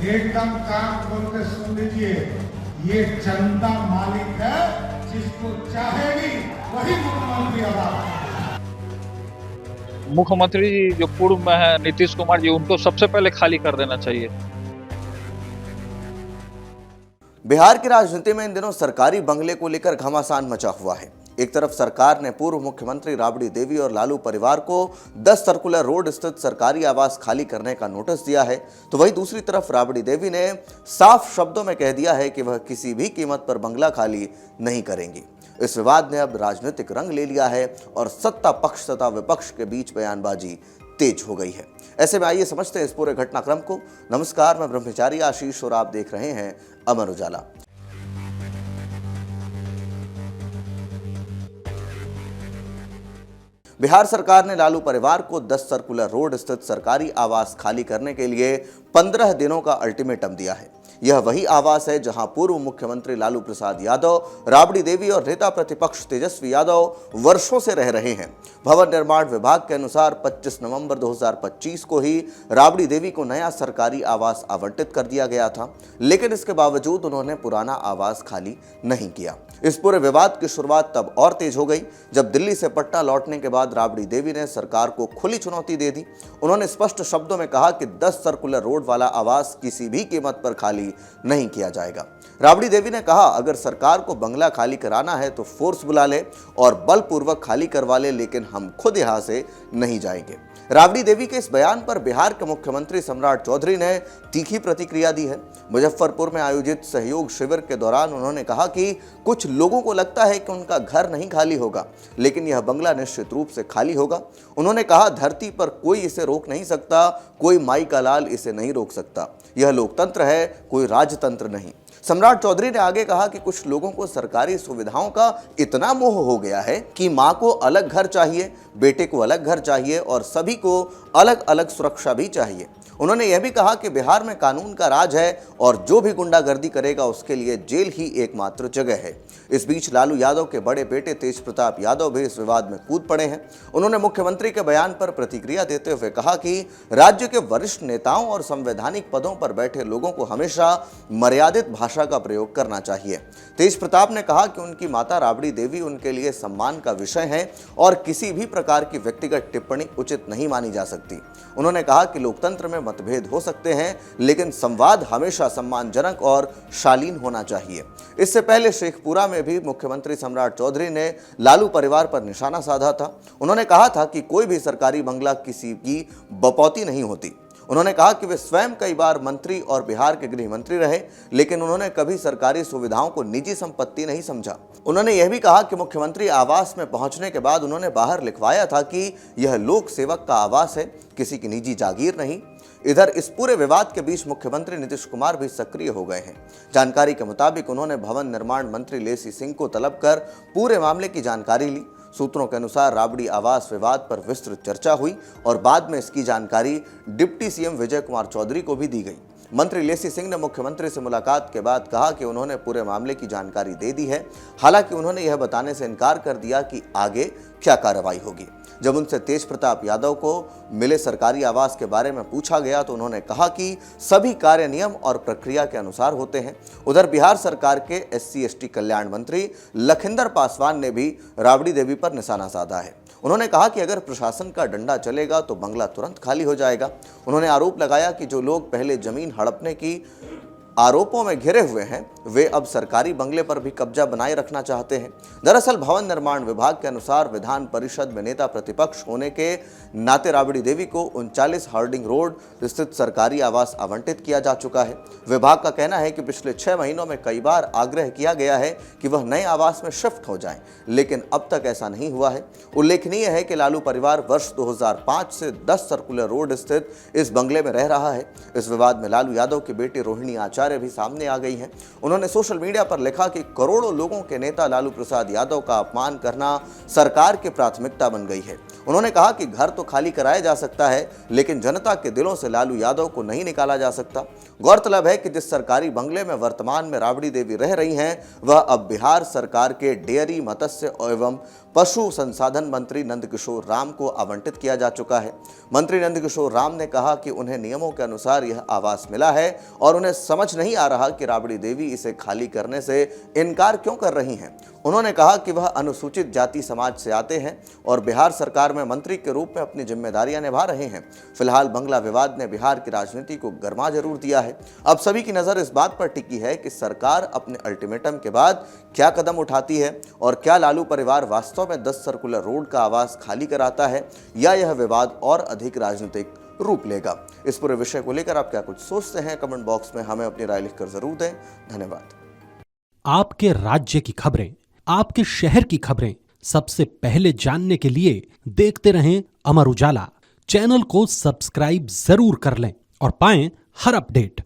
एकदम कान खोल के सुन लीजिए, ये जनता मालिक है, जिसको चाहेगी वही मुख्यमंत्री होगा। मुख्यमंत्री जी जो पूर्व में है नीतीश कुमार जी, उनको सबसे पहले खाली कर देना चाहिए। बिहार की राजनीति में इन दिनों सरकारी बंगले को लेकर घमासान मचा हुआ है। एक तरफ सरकार ने पूर्व मुख्यमंत्री राबड़ी देवी और लालू परिवार को 10 सर्कुलर रोड स्थित सरकारी आवास खाली करने का नोटिस दिया है, तो वहीं दूसरी तरफ राबड़ी देवी ने साफ शब्दों में कह दिया है कि वह किसी भी कीमत पर बंगला खाली नहीं करेंगी। इस विवाद ने अब राजनीतिक रंग ले लिया है और सत्ता पक्ष तथा विपक्ष के बीच बयानबाजी तेज हो गई है। ऐसे में आइए समझते हैं इस पूरे घटनाक्रम को। नमस्कार, मैं ब्रह्मचारी आशीष और आप देख रहे हैं अमर उजाला। बिहार सरकार ने लालू परिवार को 10 सर्कुलर रोड स्थित सरकारी आवास खाली करने के लिए 15 दिनों का अल्टीमेटम दिया है। यह वही आवास है जहां पूर्व मुख्यमंत्री लालू प्रसाद यादव, राबड़ी देवी और नेता प्रतिपक्ष तेजस्वी यादव वर्षों से रह रहे हैं। भवन निर्माण विभाग के अनुसार 25 नवंबर 2025 को ही राबड़ी देवी को नया सरकारी आवास आवंटित कर दिया गया था, लेकिन इसके बावजूद उन्होंने पुराना आवास खाली नहीं किया। इस पूरे विवाद की शुरुआत तब और तेज हो गई जब दिल्ली से पटना लौटने के बाद राबड़ी देवी ने सरकार को खुली चुनौती दे दी। उन्होंने स्पष्ट शब्दों में कहा कि 10 सर्कुलर रोड वाला आवास किसी भी कीमत पर खाली नहीं किया जाएगा। राबड़ी देवी ने कहा, अगर सरकार को बंगला खाली कराना है तो फोर्स बुला ले और बलपूर्वक खाली करवा ले, लेकिन हम खुद यहां से नहीं जाएंगे। राबड़ी देवी के इस बयान पर बिहार के मुख्यमंत्री सम्राट चौधरी ने तीखी प्रतिक्रिया दी है। मुजफ्फरपुर में आयोजित सहयोग शिविर के दौरान उन्होंने कहा कि कुछ लोगों को लगता है कि उनका घर नहीं खाली होगा, लेकिन यह बंगला निश्चित रूप से खाली होगा। उन्होंने कहा, धरती पर कोई इसे रोक नहीं सकता, कोई माई का लाल इसे नहीं रोक सकता। यह लोकतंत्र है, कोई राजतंत्र नहीं। सम्राट चौधरी ने आगे कहा कि कुछ लोगों को सरकारी सुविधाओं का इतना मोह हो गया है कि मां को अलग घर चाहिए, बेटे को अलग घर चाहिए और सभी को अलग अलग सुरक्षा भी चाहिए। उन्होंने यह भी कहा कि बिहार में कानून का राज है और जो भी गुंडागर्दी करेगा उसके लिए जेल ही एकमात्र जगह है। इस बीच लालू यादव के बड़े बेटे तेज प्रताप यादव भी इस विवाद में कूद पड़े हैं। उन्होंने मुख्यमंत्री के बयान पर प्रतिक्रिया देते हुए कहा कि राज्य के वरिष्ठ नेताओं और संवैधानिक पदों पर बैठे लोगों को हमेशा मर्यादित भाषा का प्रयोग करना चाहिए। तेज प्रताप ने कहा कि उनकी माता राबड़ी देवी उनके लिए सम्मान का विषय है और किसी भी प्रकार की व्यक्तिगत टिप्पणी उचित नहीं मानी जा सकती। उन्होंने कहा कि लोकतंत्र में मतभेद हो सकते हैं, लेकिन संवाद हमेशा सम्मानजनक और शालीन होना चाहिए। इससे पहले शेखपुरा में भी मुख्यमंत्री सम्राट चौधरी ने लालू परिवार पर निशाना साधा था। उन्होंने कहा था कि कोई भी सरकारी बंगला किसी की बपौती नहीं होती। उन्होंने कहा कि वे स्वयं कई बार मंत्री और बिहार के गृह मंत्री रहे, लेकिन उन्होंने कभी सरकारी सुविधाओं को निजी संपत्ति नहीं समझा। उन्होंने यह भी कहा कि मुख्यमंत्री आवास में पहुंचने के बाद उन्होंने बाहर लिखवाया था कि यह लोक सेवक का आवास है, किसी की निजी जागीर नहीं। इधर इस पूरे विवाद के बीच मुख्यमंत्री नीतीश कुमार भी सक्रिय हो गए हैं। जानकारी के मुताबिक उन्होंने भवन निर्माण मंत्री लेसी सिंह को तलब कर पूरे मामले की जानकारी ली। सूत्रों के अनुसार राबड़ी आवास विवाद पर विस्तृत चर्चा हुई और बाद में इसकी जानकारी डिप्टी सीएम विजय कुमार चौधरी को भी दी गई। मंत्री लेसी सिंह ने मुख्यमंत्री से मुलाकात के बाद कहा कि उन्होंने पूरे मामले की जानकारी दे दी है। हालांकि उन्होंने यह बताने से इनकार कर दिया कि आगे क्या कार्रवाई होगी। जब उनसे तेज प्रताप यादव को मिले सरकारी आवास के बारे में पूछा गया तो उन्होंने कहा कि सभी कार्य नियम और प्रक्रिया के अनुसार होते हैं। उधर बिहार सरकार के SC/ST कल्याण मंत्री लखिंदर पासवान ने भी राबड़ी देवी पर निशाना साधा है। उन्होंने कहा कि अगर प्रशासन का डंडा चलेगा तो बंगला तुरंत खाली हो जाएगा। उन्होंने आरोप लगाया कि जो लोग पहले जमीन हड़पने की आरोपों में घिरे हुए हैं, वे अब सरकारी बंगले पर भी कब्जा बनाए रखना चाहते हैं। दरअसल भवन निर्माण विभाग के अनुसार विधान परिषद में नेता प्रतिपक्ष होने के नाते राबड़ी देवी को 39 हार्डिंग रोड स्थित सरकारी आवास आवंटित किया जा चुका है। विभाग का कहना है कि पिछले 6 महीनों में कई बार आग्रह किया गया है कि वह नए आवास में शिफ्ट हो जाएं, लेकिन अब तक ऐसा नहीं हुआ है। उल्लेखनीय है कि लालू परिवार वर्ष 2005 से 10 सर्कुलर रोड स्थित इस बंगले में रह रहा है। इस विवाद में लालू यादव की बेटी रोहिणी आचार्य खबरें भी सामने आ गई हैं। उन्होंने सोशल मीडिया पर लिखा कि करोड़ों लोगों के नेता लालू प्रसाद यादव का अपमान करना सरकार की प्राथमिकता बन गई है। उन्होंने कहा कि घर तो खाली कराया जा सकता है, लेकिन जनता के दिलों से लालू यादव को नहीं निकाला जा सकता। गौरतलब है कि जिस सरकारी बंगले में वर्तमान में राबड़ी देवी रह रही हैं, वह अब बिहार सरकार के डेयरी, मत्स्य एवं पशु संसाधन मंत्री नंदकिशोर राम को आवंटित किया जा चुका है। मंत्री नंदकिशोर राम ने कहा कि उन्हें नियमों के अनुसार यह आवास मिला है और उन्हें समझ नहीं आ रहा कि राबड़ी देवी इसे खाली करने से इनकार क्यों कर रही हैं। उन्होंने कहा कि वह अनुसूचित जाति समाज से आते हैं और बिहार सरकार में मंत्री के रूप में अपनी जिम्मेदारियां निभा रहे हैं। फिलहाल बंगला विवाद ने बिहार की राजनीति को गर्मा जरूर दिया है। अब सभी की नजर इस बात पर टिकी है कि सरकार अपने अल्टीमेटम के बाद क्या कदम उठाती है और क्या लालू परिवार वास्तव में 10 सर्कुलर रोड का आवास खाली कराता है या यह विवाद और अधिक राजनीतिक रूप लेगा। इस पूरे विषय को लेकर आप क्या कुछ सोचते हैं, कमेंट बॉक्स में हमें अपनी राय लिखकर जरूर दें। धन्यवाद। आपके राज्य की खबरें, आपके शहर की खबरें सबसे पहले जानने के लिए देखते रहें अमर उजाला। चैनल को सब्सक्राइब जरूर कर लें और पाएं हर अपडेट।